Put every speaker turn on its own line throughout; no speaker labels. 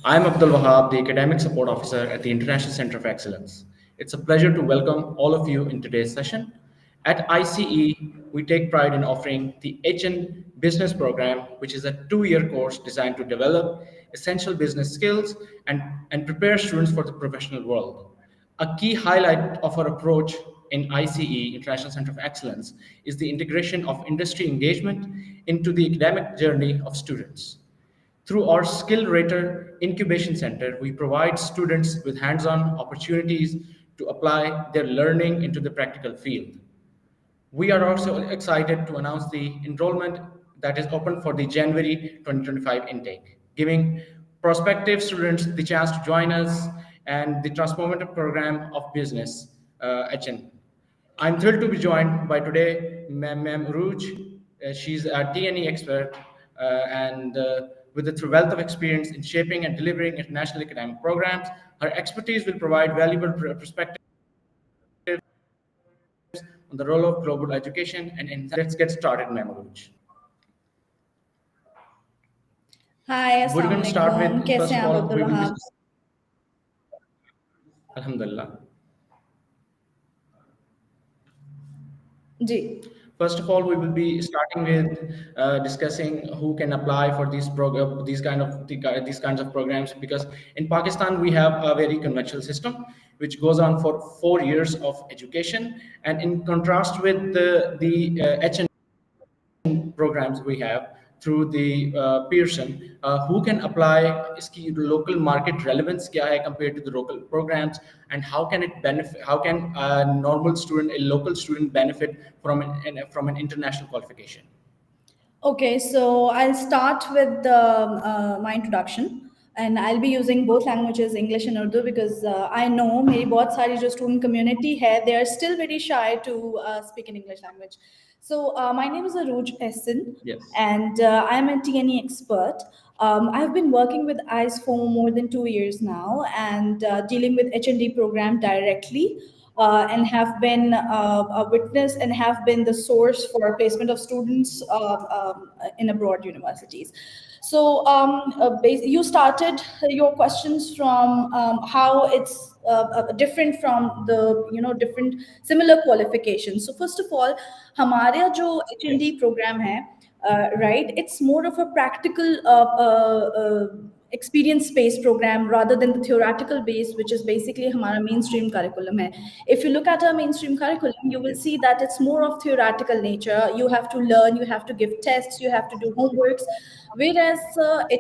I'm Abdul Wahab, the Academic Support Officer at the International Center of Excellence. It's a pleasure to welcome all of you in today's session. At ICE, we take pride in offering the HN Business Program, which is a 2-year course designed to develop essential business skills and prepare students for the professional world. A key highlight of our approach in ICE, International Center of Excellence, is the integration of industry engagement into the academic journey of students. Through our Skill Rater Incubation Center, we provide students with hands on opportunities to apply their learning into the practical field. We are also excited to announce the enrollment that is open for the January 2025 intake, giving prospective students the chance to join us and the transformative program of business, HN. I'm thrilled to be joined by today Ma'am Rouge. She's a TNE expert and with a wealth of experience in shaping and delivering international academic programs. Her expertise will provide valuable perspectives on the role of global education and let's get started, Ma'am Rouge.
Hi
We're
अस्सलाम
going to start
वालेकुम
with,
कैसे
first
हैं
of
आप
all,
Abdul
we will be,
Wahab.
Alhamdulillah.
Ji
First of all, we will be starting with discussing who can apply for these kinds of programs because in Pakistan we have a very conventional system which goes on for 4 years of education, and in contrast with the HN programs we have through the Pearson, who can apply iski local market relevance kya hai compared to the local programs, and how can it benefit, how can a normal student, a local student benefit from an international qualification.
Okay, so I'll start with my introduction and I'll be using both languages, English and Urdu, because I know मेरी बहुत सारी जो student community है, they are still very shy to speak in English language. So my name is Aruj Essen
Yes.
and I'm a TNE expert. I've been working with ICE for more than 2 years now and dealing with HND program directly. And have been a witness and have been the source for placement of students in abroad universities. So you started your questions from how it's different from the different similar qualifications. So first of all, हमारा जो
Yes.
HND program है, right? It's more of a practical experience based program rather than the theoretical base, which is basically हमारा mainstream curriculum है. If you look at our mainstream curriculum, you will
Yes.
see that it's more of theoretical nature. You have to learn, you have to give tests, you have to do homeworks. Whereas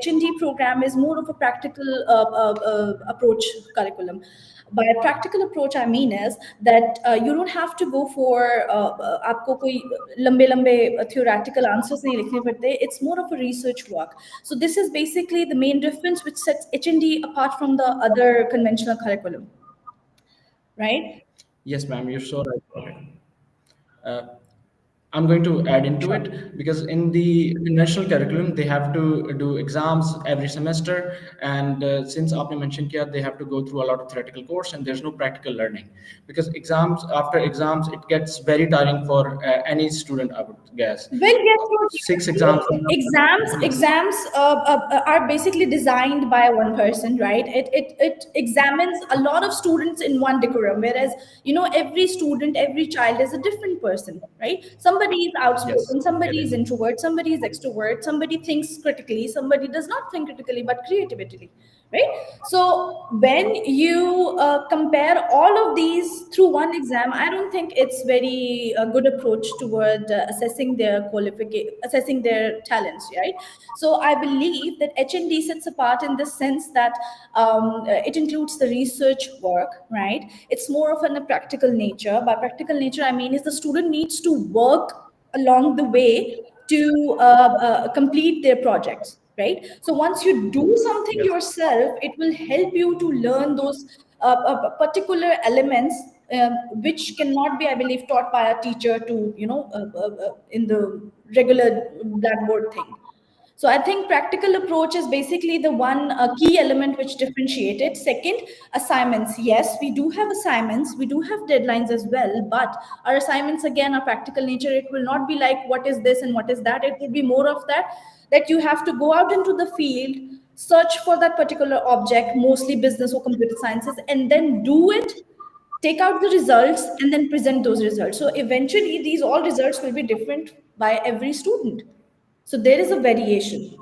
HND program is more of a practical approach curriculum. By a practical approach, I mean is that you don't have to go for आपको कोई लंबे लंबे theoretical answers नहीं लिखने पड़ते. It's more of a research work. So this is basically the main difference which sets HND apart from the other conventional curriculum, right?
Yes, ma'am, you're so right about it. Uh, I'm going to add into
Sure.
it because in the national curriculum they have to do exams every semester, and since आपने mentioned किया, they have to go through a lot of theoretical course and there's no practical learning because exams after exams it gets very tiring for any student, I would guess.
Well, guess what?
6 exams. Yes.
Exams are basically designed by one person, right? It examines a lot of students in one decorum, whereas every student, every child is a different person, right? Somebody is
Yes,
outspoken,
I get
somebody is
it.
introvert, somebody is extrovert, somebody thinks critically, somebody does not think critically but creatively, right? So when you compare all of these through one exam, I don't think it's very good approach toward assessing their qualification, assessing their talents, right? So I believe that HND sets apart in the sense that it includes the research work, right? It's more of a practical nature. By practical nature, I mean is the student needs to work along the way to complete their projects, right? So once you do something
Yes.
yourself, it will help you to learn those particular elements, which cannot be, I believe, taught by a teacher to in the regular blackboard thing. So I think practical approach is basically the one key element which differentiate it. Second, assignments. Yes, we do have assignments. We do have deadlines as well, but our assignments again are practical nature. It will not be like what is this and what is that. It will be more of that you have to go out into the field, search for that particular object, mostly business or computer sciences, and then do it, take out the results, and then present those results. So eventually, these all results will be different by every student. So there is a variation.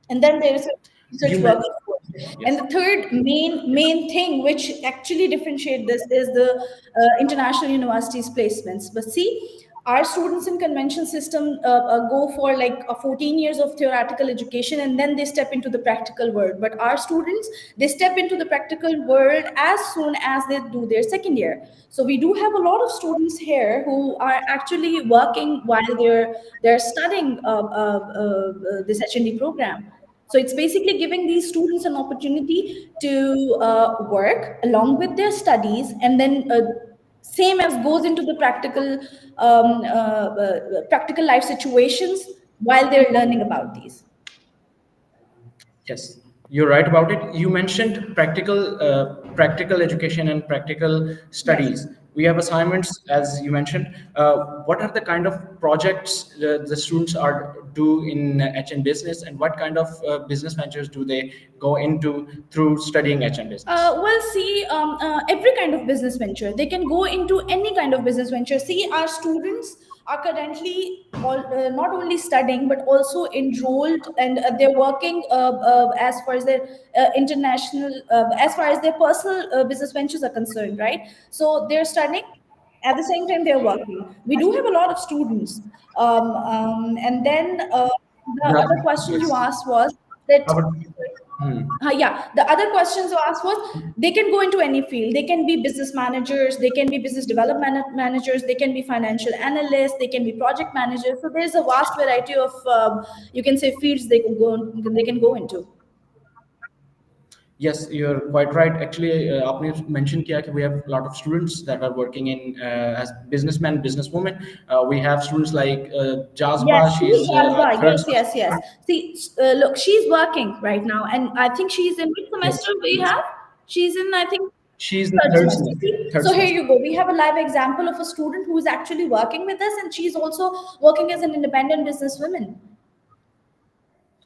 And then there is a
You
research work,
meant,
of course. And
yes.
the third main thing which actually differentiate this is the international universities placements. But see, our students in convention system go for like 14 years of theoretical education, and then they step into the practical world. But our students, they step into the practical world as soon as they do their second year. So we do have a lot of students here who are actually working while they're studying this HND program. So it's basically giving these students an opportunity to work along with their studies, and then same as goes into the practical life situations while they're learning about these.
Yes, you're right about it. You mentioned practical education and practical
Yes.
studies. We have assignments, as you mentioned. What are the kind of projects the students are do in HN business, and what kind of business ventures do they go into through studying HN business?
Well, see, every kind of business venture. They can go into any kind of business venture. See, our students are currently not only studying but also enrolled, and they're working as far as their as far as their personal business ventures are concerned, right? So they're studying. At the same time, they're working. We do have a lot of students. And then the
Yeah,
other question you
yes.
asked was that,
Our, hmm.
yeah, the other questions you asked was they can go into any field. They can be business managers, they can be business development managers, they can be financial analysts, they can be project managers. So there's a vast variety of you can say fields they can go into.
Yes, you're quite right. Actually, आपने mentioned किया कि we have a lot of students that are working in as businessmen, businesswomen. We have students like Jazba.
Yes, see,
She's a
Jazba.
third
Yes, yes,
semester
yes.
student.
See, look, she's working right now, and I think she's in which
Yes,
semester we
yes.
have? She's in, I think,
She's in
third
third
semester.
semester.
See,
Third
so here
semester.
you go. We have a live example of a student who is actually working with us, and she's also working as an independent businesswoman.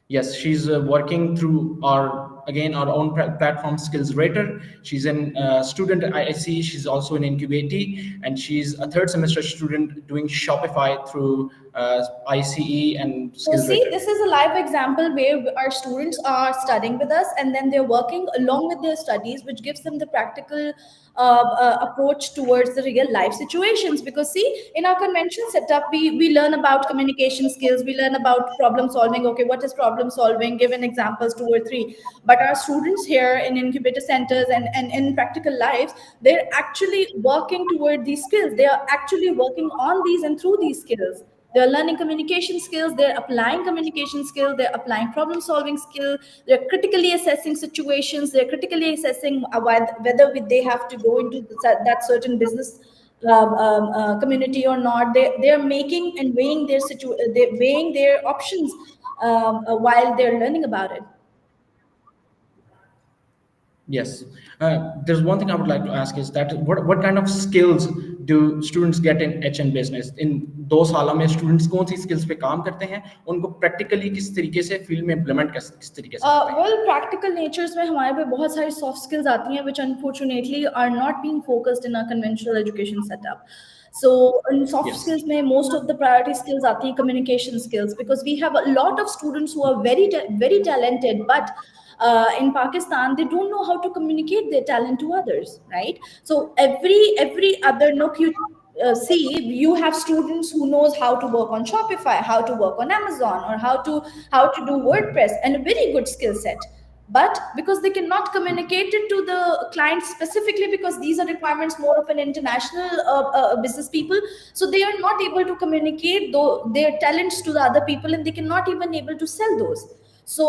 Yes, she's working through our again our own platform Skills Rater. She's an student at IIC. She's also an incubatee, and she's a third semester student doing Shopify through ICE and
So
Skills
see,
Rater.
this is a live example where our students are studying with us, and then they're working along with their studies, which gives them the practical approach towards the real life situations. Because see, in our convention setup, we learn about communication skills, we learn about problem solving. Okay, what is problem solving? Given examples two or three. But our students here in incubator centers and in practical lives, they're actually working toward these skills. They are actually working on these and through these skills. They're learning communication skills, they're applying communication skills, they're applying problem solving skill, they're critically assessing situations, they're critically assessing whether they have to go into that certain business community or not. They're making and weighing they're weighing their options while they're learning about it.
Yes. There's one thing I would like to ask is that what kind of skills do students get in HN business? In 2 सालों में students कौन सी skills पे काम करते हैं? उनको practically किस तरीके से field में implement किस तरीके से करते हैं?
Well, practical natures में हमारे पे बहुत सारी soft skills आती हैं, which unfortunately are not being focused in our conventional education setup. So in soft
Yes.
skills में most of the priority skills आती हैं communication skills, because we have a lot of students who are very talented, but in Pakistan they don't know how to communicate their talent to others, right? So every other nook you see, you have students who knows how to work on Shopify, how to work on Amazon, or how to do WordPress, and a very good skill set. But because they cannot communicate it to the client specifically, because these are requirements more of an international business people, so they are not able to communicate their talents to the other people, and they cannot even able to sell those. So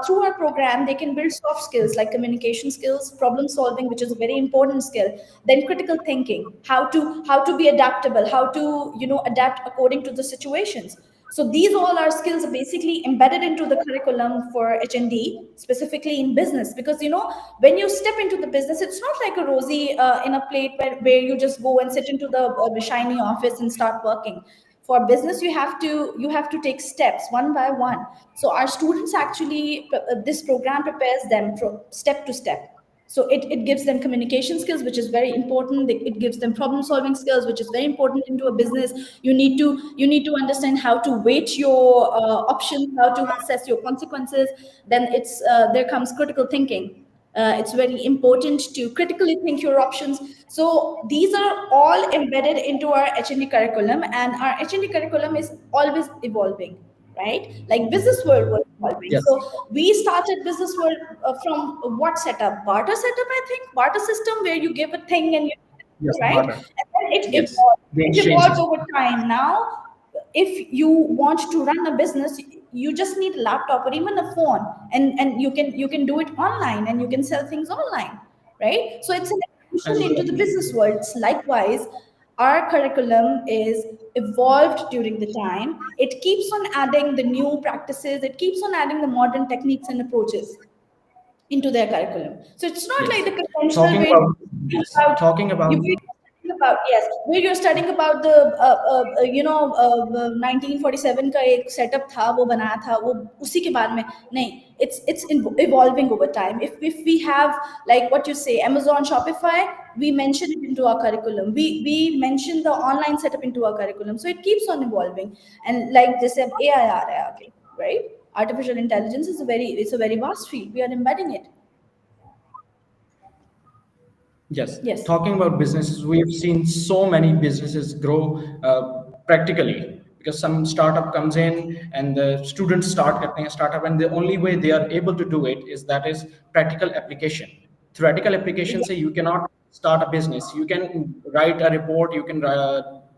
through our program, they can build soft skills like communication skills, problem solving, which is a very important skill. Then critical thinking, how to be adaptable, how to adapt according to the situations. So these all are skills basically embedded into the curriculum for HND, specifically in business. Because when you step into the business, it's not like a rosy in a plate where you just go and sit into the shiny office and start working. for business you have to take steps one by one. So our students actually, this program prepares them from step to step. So it gives them communication skills, which is very important. It gives them problem solving skills, which is very important into a business. You need to understand how to weight your options, how to assess your consequences. Then there comes critical thinking. It's very important to critically think your options. So these are all embedded into our HND curriculum, and our HND curriculum is always evolving, right? Like business world was evolving.
Yes.
So we started business world from what setup? Barter setup, I think. Barter system where you give a thing and you,
Yes,
right?
barter.
And then it
Yes,
evolved.
the
It
exchange
evolved
system.
over time. Now, if you want to run a business, you just need a laptop or even a phone, and you can do it online, and you can sell things online, right? So it's an evolution
And
into the business world. Likewise, our curriculum is evolved during the time. It keeps on adding the new practices, it keeps on adding the modern techniques and approaches into their curriculum. So it's not like
yes,
the conventional
talking
way
about
you
yes, talking about
were studying about, yes, where you're studying about the 1947 का एक setup था, वो बनाया था, वो उसी के बाद में नहीं. It's evolving over time. If we have, like what you say, Amazon, Shopify, we mention it into our curriculum. We mention the online setup into our curriculum. So it keeps on evolving. And like they said, AI aa raha hai aage, right? Artificial intelligence is a very vast field. We are embedding it.
yes,
Yes.
talking about businesses, we've seen so many businesses grow practically because some startup comes in and the students start getting a startup, and the only way they are able to do it is that is practical application. Theoretical application say you cannot start a business. You can write a report, you can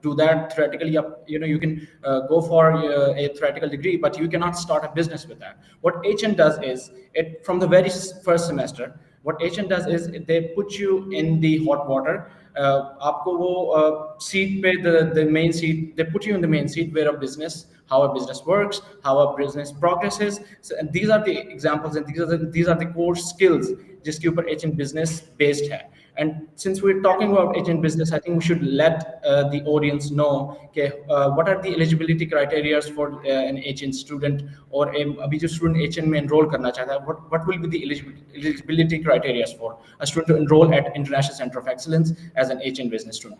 do that theoretically. You can go for a theoretical degree, but you cannot start a business with that. What HN does is, it from the very first semester, what HN does is they put you in the hot water. आपको वो seat पे, the main seat, they put you in the main seat where a business, how a business works, how a business progresses. So, and these are the examples, and these are the core skills जिसके ऊपर HN business based है. And since we're talking about HN business, I think we should let the audience know, okay, what are the eligibility criteria for an HN student, or अभी जो student HN में enroll करना चाहता है, what will be the eligibility criteria for a student to enroll at International Center of Excellence as an HN business student?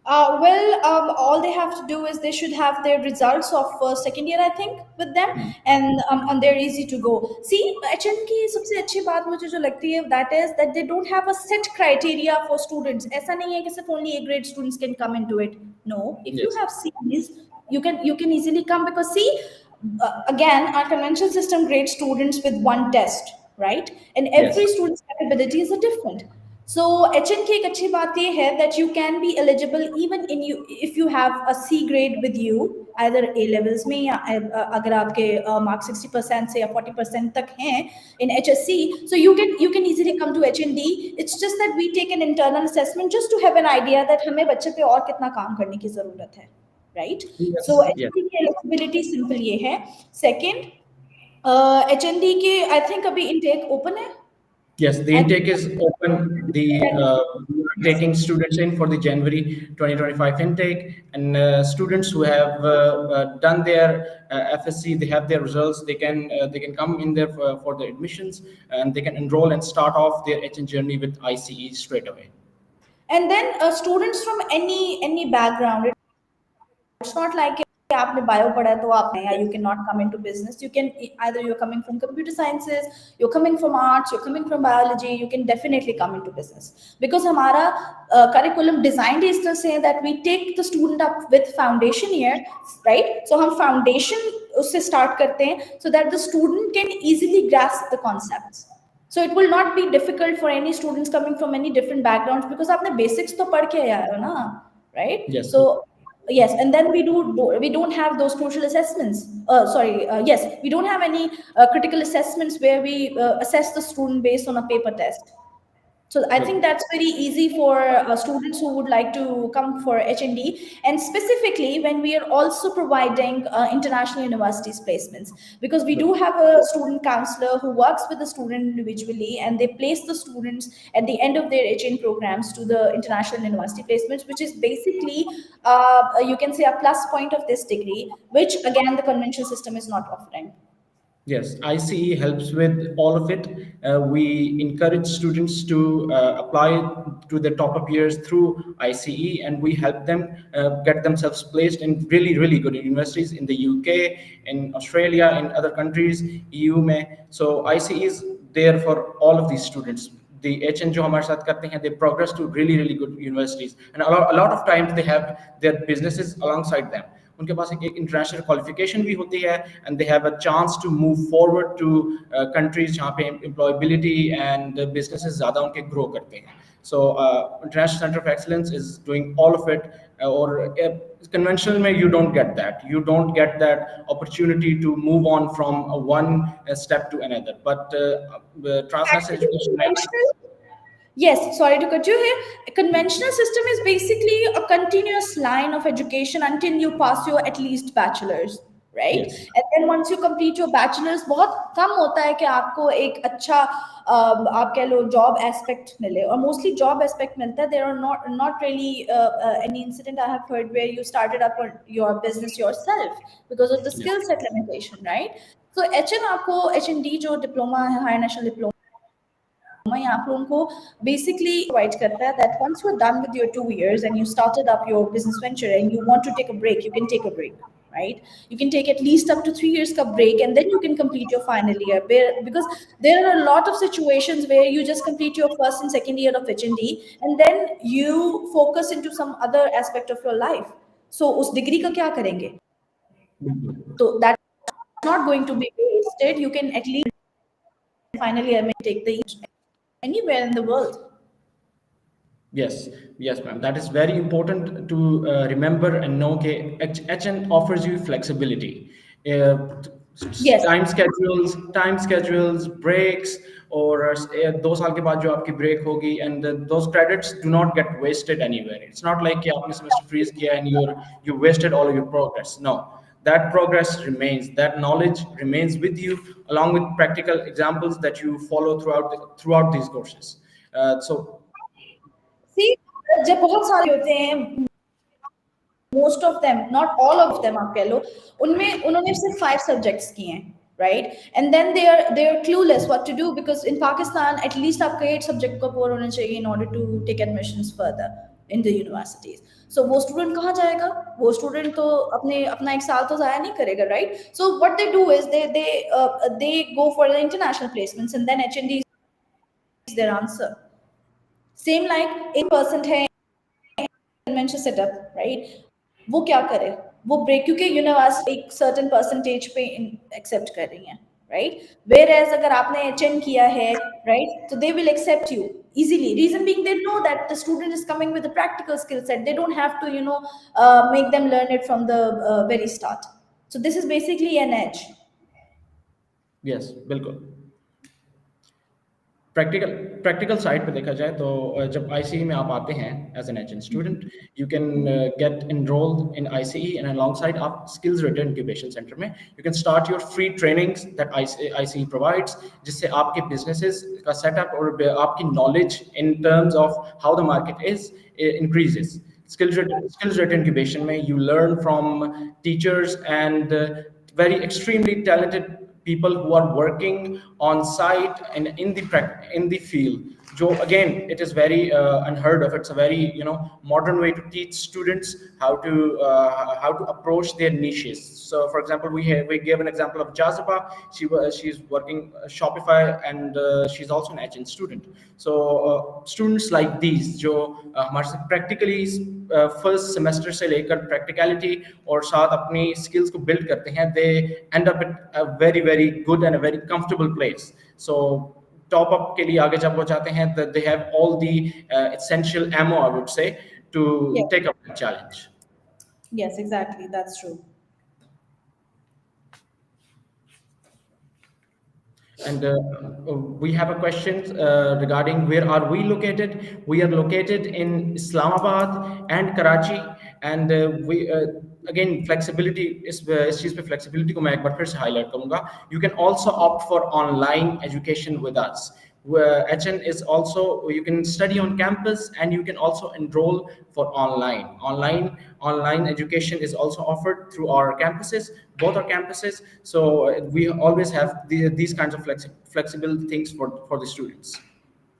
All they have to do is they should have their results of second year, I think, with them, and they're easy to go. See, HN की सबसे अच्छी बात मुझे जो लगती है, that is that they don't have a set criteria for students. ऐसा नहीं है कि सिर्फ only A grade students can come into it. No, if you
Yes.
have C's, you can easily come, because see, again, our convention system grades students with one test, right? And
Yes.
every student's capabilities are different. So HN की एक अच्छी बात ये है that you can be eligible even if you have a C grade with you, either A levels में, या अगर आपके mark 60% से या 40% तक हैं in HSC, so you can easily come to HND. It's just that we take an internal assessment just to have an idea that हमें बच्चे पे और कितना काम करने की जरूरत है, right? So
Yes. Yes.
HND की eligibility simple ये है. Second, HND के I think अभी intake open है.
Yes, the
And
intake is open. We are taking students in for the January 2025 intake, and students who have done their FSC, they have their results. They can come in there for the admissions, and they can enroll and start off their HN journey with ICE straight away.
And then students from any background. It's not like कि आपने bio पढ़ा है तो आप या you cannot come into business. You can either you're coming from computer sciences, you're coming from arts, you're coming from biology. You can definitely come into business, because हमारा curriculum designed is to say that we take the student up with foundation year, right? So हम foundation उससे start करते हैं so that the student can easily grasp the concepts. So it will not be difficult for any students coming from any different backgrounds, because आपने basics तो पढ़ के आए हो ना, right?
Yes.
So yes, and then we don't have those crucial assessments. Yes, we don't have any critical assessments where we assess the student based on a paper test. So I think
Right.
that's very easy for students who would like to come for HND, and specifically when we are also providing international universities placements, because we do have a student counselor who works with the student individually, and they place the students at the end of their HN programs to the international university placements, which is basically you can say a plus point of this degree, which again the conventional system is not offering.
Yes, ICE helps with all of it. We encourage students to apply to the top up years through ICE, and we help them get themselves placed in really, really good universities in the UK, in Australia, in other countries, EU में. So ICE is there for all of these students. The HN जो हमारे साथ करते हैं, they progress to really, really good universities, and a lot of times they have their businesses alongside them. उनके पास एक international qualification भी होती है, and they have a chance to move forward to countries जहाँ पे एम्प्लॉयबिलिटी एंड बिजनेसेस ज़्यादा उनके grow करते हैं. So international centre of excellence is doing all of it. और conventional में you don't get that, you don't get that opportunity to move on from one step to another, but transnational
Actually,
education में.
conventional, yes, sorry to cut you here. A conventional system is basically a continuous line of education until you pass your at least bachelor's, right?
Yes.
And then once you complete your bachelor's, बहुत कम होता है कि आपको एक अच्छा आप कह लो job aspect मिले, और mostly job aspect मिलता है. There are not really any incident I have heard where you started up on your business yourself because of the
Yeah.
skill set limitation, right? So HN आपको HND जो diploma है, higher national diploma, यहाँ पर उनको basically provide करता है that once you're done with your 2 years and you started up your business venture and you want to take a break, you can take a break, right? You can take at least up to 3 years ka break, and then you can complete your final year. Because there are a lot of situations where you just complete your first and second year of HND and then you focus into some other aspect of your life. So उस degree का क्या करेंगे? So that's not going to be wasted. You can at least final year may take the anywhere in the world.
Yes, yes, ma'am. That is very important to remember and know that HN offers you flexibility.
Yes.
Time schedules, breaks, और 2 साल के बाद जो आपकी break होगी, and those credits do not get wasted anywhere. It's not like कि आपने semester freeze किया and you wasted all of your progress. No, that progress remains. That knowledge remains with you, along with practical examples that you follow throughout these courses. So
See, जब बहुत सारे होते हैं, most of them, not all of them आप कह लो, उनमें उन्होंने सिर्फ 5 subjects किए हैं, right? And then they are clueless what to do, because in Pakistan at least आपका 8 subject का core होना चाहिए in order to take admissions further in the universities. So वो student कहाँ जाएगा? वो student तो अपना एक साल तो जाया नहीं करेगा, right? So what they do is they go for the international placements, and then HND is their answer. Same like 8% है कन्वेंशन सेटअप, राइट? वो क्या करे? वो ब्रेक, क्योंकि यूनिवर्सिटी एक सर्टेन परसेंटेज पे एक्सेप्ट कर रही है, राइट? वेयर एज अगर आपने एचएन किया है, राइट, तो they will accept you easily. Reason being, they know that the student is coming with a practical skill set. They don't have to make them learn it from the very start. So this is basically an edge.
yes, बिल्कुल. Practical side पे देखा जाए तो जब ICE में आप आते हैं as an HN student, you can get enrolled in ICE, and alongside आप स्किल्स रिटेन इंक्यूबेशन सेंटर में you can start your free trainings that ICE provides, जिससे आपके बिजनेसेस का सेटअप और आपकी knowledge in terms of how the market is increases. Skills rate incubation में you learn from teachers and very extremely talented people who are working on site and in the field. जो again, it is very unheard of. It's a very modern way to teach students how to approach their niches. So for example, we gave an example of Jaziba. She's working Shopify, and she's also an HN student. So students like these जो हमारे से practically first semester से लेकर practicality और साथ अपनी skills को build करते हैं, they end up at a very very good and a very comfortable place. So top up के लिए आगे जब वो जाते हैं, they have all the essential ammo, I would say, to
Yes.
Take up the challenge.
Yes, exactly. That's true.
And we have a question regarding where are we located. We are located in Islamabad and Karachi, and we again flexibility इस चीज़ पे flexibility को मैं एक बार फिर से highlight करूँगा. You can also opt for online education with us. Where HN is also, you can study on campus and you can also enroll for online. Online education is also offered through our campuses, both our campuses. So we always have these kinds of flexible things for the students.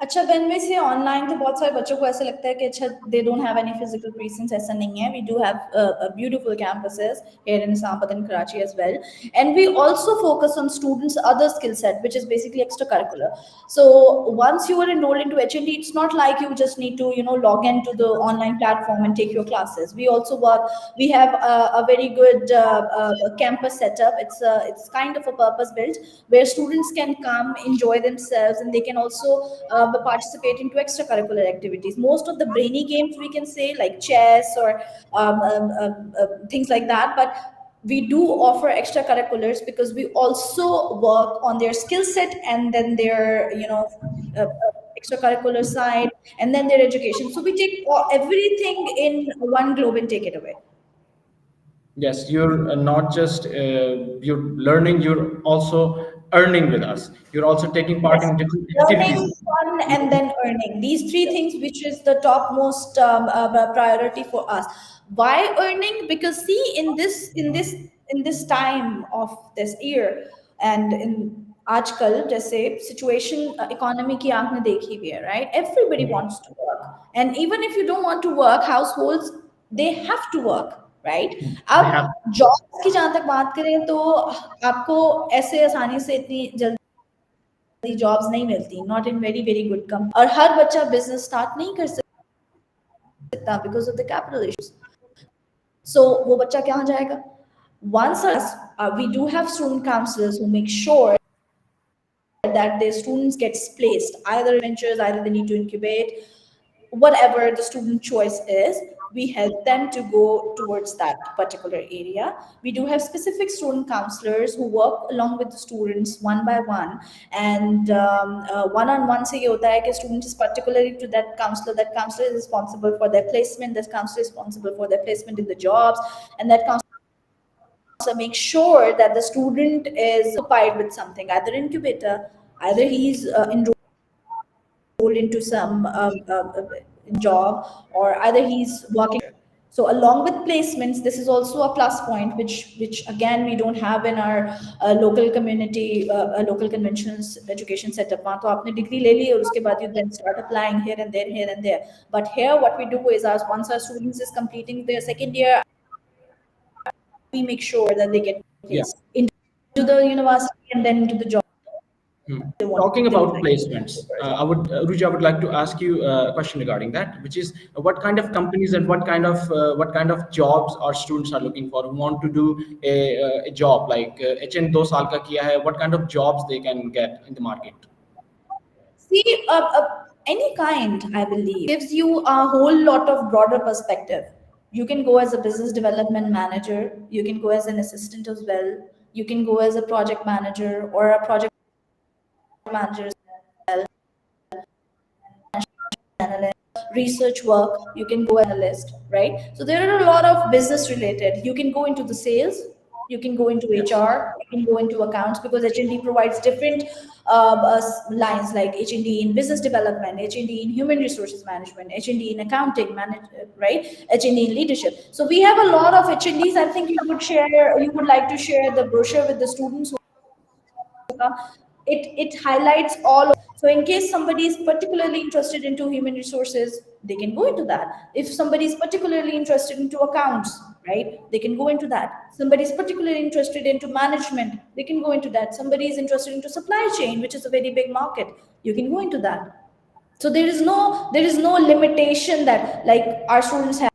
अच्छा, when we say online तो बहुत सारे बच्चों को ऐसा लगता है कि अच्छा they don't have any physical presence. ऐसा नहीं है. We do have beautiful campuses here in Islamabad and Karachi as well, and we also focus on students other skill set, which is basically extracurricular. So once you are enrolled into HND, it's not like you just need to log into the online platform and take your classes. We also work. We have a very good campus setup. It's kind of a purpose built where students can come enjoy themselves, and they can also participate into extracurricular activities. Most of the brainy games we can say like chess or things like that, but we do offer extracurriculars because we also work on their skill set and then their extracurricular side and then their education. So we take everything in one globe and take it away.
Yes, you're not just you're learning, you're also earning with us. You're also taking part
Yes,
in different activities.
learning, fun, and then earning. These three things, which is the topmost priority for us. Why earning? Because see, in this time of this year, and in आजकल जैसे situation economy की आंख में देखी हुई है, right? Everybody wants to work, and even if you don't want to work, households they have to work, right?
They
अब
have.
Jobs की जहां तक बात करें तो आपको ऐसे आसानी से इतनी जल्दी जॉब्स नहीं मिलती, not in very very good company, और हर बच्चा बिजनेस स्टार्ट नहीं कर सकता because of the capital issues. So वो बच्चा कहाँ जाएगा? Once we do have student counselors who make sure that their students gets placed either ventures, either they need to incubate, whatever the student choice is, we help them to go towards that particular area. We do have specific student counselors who work along with the students one by one, and one-on-one से ये होता है कि student is particularly to that counselor is responsible for their placement, that counselor is responsible for their placement in the jobs, and that counselor makes sure that the student is occupied with something, either incubator, either he's enrolled into some job, or either he's working. So along with placements, this is also a plus point, which again we don't have in our local community, local conventions education setup. वहाँ तो आपने degree ले ली और उसके बाद you then start applying here and there, here and there. But here what we do is, as once our students is completing their second year, we make sure that they get
Yeah.
placed into the university and then into the job
Hmm. Talking
they would
about
like
placements,
to do.
Ruji, I would like to ask you a question regarding that, which is what kind of companies and what kind of jobs our students are looking for, who want to do a job like HN 2 साल का किया है, what kind of jobs they can get in the market?
See, any kind, I believe, gives you a whole lot of broader perspective. You can go as a business development manager, you can go as an assistant as well, you can go as a project manager or a project manager as well, analyst, research work, you can go analyst, right? So there are a lot of business related. You can go into the sales, you can go into
Yes.
HR, you can go into accounts, because HND provides different lines like HND in business development, HND in human resources management, HND in accounting, right? HND in leadership. So we have a lot of HNDs. I think you would like to share the brochure with the students who come. It highlights all of, so in case somebody is particularly interested into human resources, they can go into that. If somebody is particularly interested into accounts, right, they can go into that. Somebody is particularly interested into management, they can go into that. Somebody is interested into supply chain, which is a very big market, you can go into that. So there is no limitation that like our students have.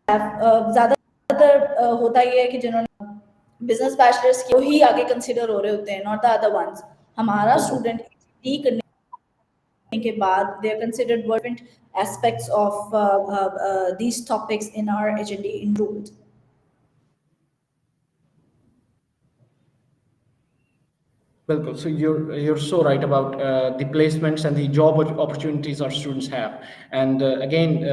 ज्यादातर होता ये है कि जिन्होंने business bachelors की ही आगे consider हो रहे होते हैं, नॉट द अदर वंस. हमारा
Okay.
स्टूडेंट डी करने के बाद they are considered different aspects of these topics in our HND enrolled.
Bilkul. So you're so right about the placements and the opportunities our students have. And again,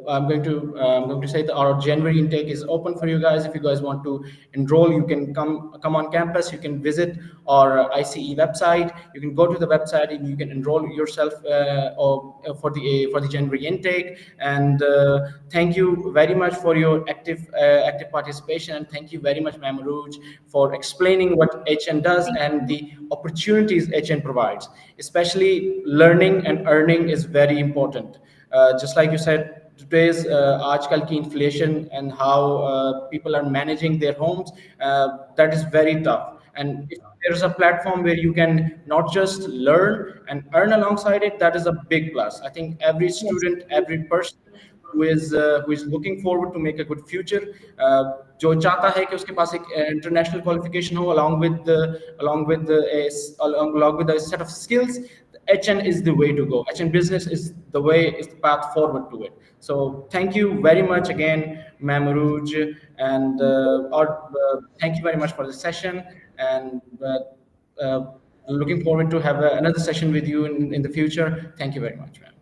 I'm going to say that our January intake is open for you guys. If you guys want to enroll, you can come on campus. You can visit our ICE website. You can go to the website and you can enroll yourself for the January intake. And thank you very much for your active participation, and thank you very much, Ma'am Rouge, for explaining what HN does
Thank
and
you.
the opportunities HN provides. Especially learning and earning is very important. Just like you said, today's आजकल की inflation and how people are managing their homes, that is very tough. And if there's a platform where you can not just learn and earn alongside it, that is a big plus. I think every
Yes.
student, every person who is looking forward to make a good future, जो चाहता है कि उसके पास एक international qualification हो along with a set of skills, HN is the way to go. HN business is the path forward to it. So thank you very much again, Ma'am Aruj, and thank you very much for the session. And looking forward to have another session with you in the future. Thank you very much, ma'am.